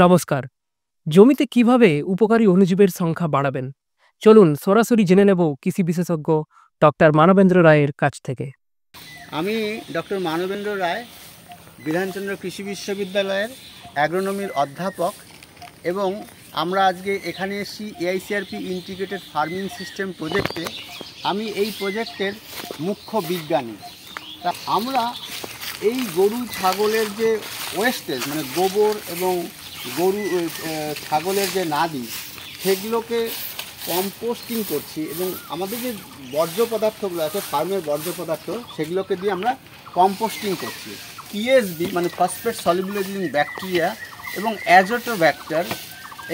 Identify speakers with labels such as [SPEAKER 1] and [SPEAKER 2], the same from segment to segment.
[SPEAKER 1] নমস্কার। জমিতে কিভাবে উপকারী অণুজীবের সংখ্যা বাড়াবেন? চলুন সরাসরি জেনে নেব কৃষি বিশেষজ্ঞ ডক্টর মানবেন্দ্র রায়ের কাছ থেকে।
[SPEAKER 2] আমি ডক্টর মানবেন্দ্র রায়, বিধানচন্দ্র কৃষি বিশ্ববিদ্যালয়ের অ্যাগ্রোনমির অধ্যাপক, এবং আমরা আজকে এখানে এসেছি এআইসিআরপি ইন্টিগ্রেটেড ফার্মিং সিস্টেম প্রজেক্টে। আমি এই প্রজেক্টের মুখ্য বিজ্ঞানী। তা আমরা এই গরু ছাগলের যে ওয়েস্টেজ, মানে গোবর এবং গরু ছাগলের যে নাদি, সেগুলোকে কম্পোস্টিং করছি, এবং আমাদের যে বর্জ্য পদার্থগুলো আছে, ফার্মের বর্জ্য পদার্থ, সেগুলোকে দিয়ে আমরা কম্পোস্টিং করছি। পিএসবি মানে ফসফেট সলিবলাইজিং ব্যাকটেরিয়া এবং অ্যাজোটোব্যাক্টার,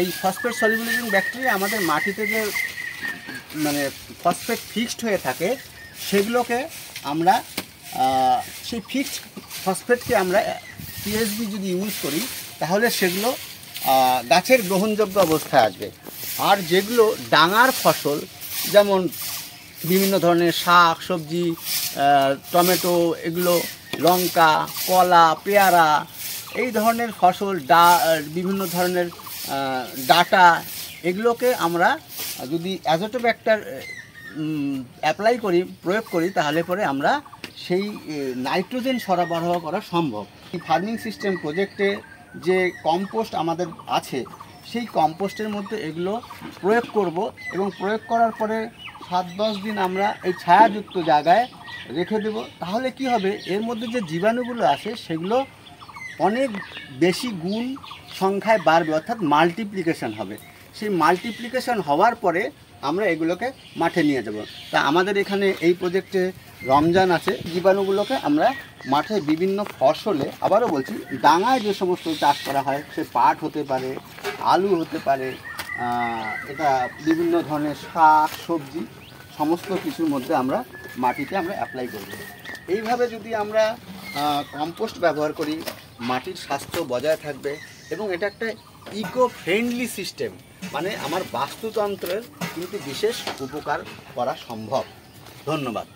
[SPEAKER 2] এই ফসফেট সলিবলাইজিং ব্যাকটেরিয়া আমাদের মাটিতে যে মানে ফসফেট ফিক্সড হয়ে থাকে, সেগুলোকে আমরা সেই ফিক্সড ফসফেটকে আমরা পিএসবি যদি ইউজ করি, তাহলে সেগুলো গাছের গ্রহণযোগ্য অবস্থায় আসবে। আর যেগুলো ডাঙার ফসল, যেমন বিভিন্ন ধরনের শাক সবজি, টমেটো, এগুলো লঙ্কা, কলা, পেয়ারা, এই ধরনের ফসল, বিভিন্ন ধরনের ডাটা, এগুলোকে আমরা যদি অ্যাজোটোব্যাক্টার অ্যাপ্লাই করি, প্রয়োগ করি, তাহলে পরে আমরা সেই নাইট্রোজেন সরবরাহ করা সম্ভব। এই ফার্মিং সিস্টেম প্রজেক্টে যে কম্পোস্ট আমাদের আছে, সেই কম্পোস্টের মধ্যে এগুলো প্রয়োগ করব, এবং প্রয়োগ করার পরে 7-10 দিন আমরা এই ছায়াযুক্ত জায়গায় রেখে দেব। তাহলে কি হবে, এর মধ্যে যে জীবাণুগুলো আছে সেগুলো অনেক বেশি গুণ সংখ্যায় বাড়বে, অর্থাৎ মাল্টিপ্লিকেশন হবে। সেই মাল্টিপ্লিকেশন হওয়ার পরে আমরা এগুলোকে মাঠে নিয়ে যাব। তা আমাদের এখানে এই প্রজেক্টে রমজান আছে। জীবাণুগুলোকে আমরা মাঠে বিভিন্ন ফসলে, আবারও বলছি, ডাঙায় যে সমস্ত চাষ করা হয়, সে পাট হতে পারে, আলু হতে পারে, এটা বিভিন্ন ধরনের শাক সবজি, সমস্ত কিছুর মধ্যে আমরা মাটিতে আমরা অ্যাপ্লাই করব। এইভাবে যদি আমরা কম্পোস্ট ব্যবহার করি, মাটির স্বাস্থ্য বজায় থাকবে, এবং এটা একটা ইকো ফ্রেন্ডলি সিস্টেম, মানে আমার বাস্তুতন্ত্রের কিন্তু বিশেষ উপকার করা সম্ভব। ধন্যবাদ।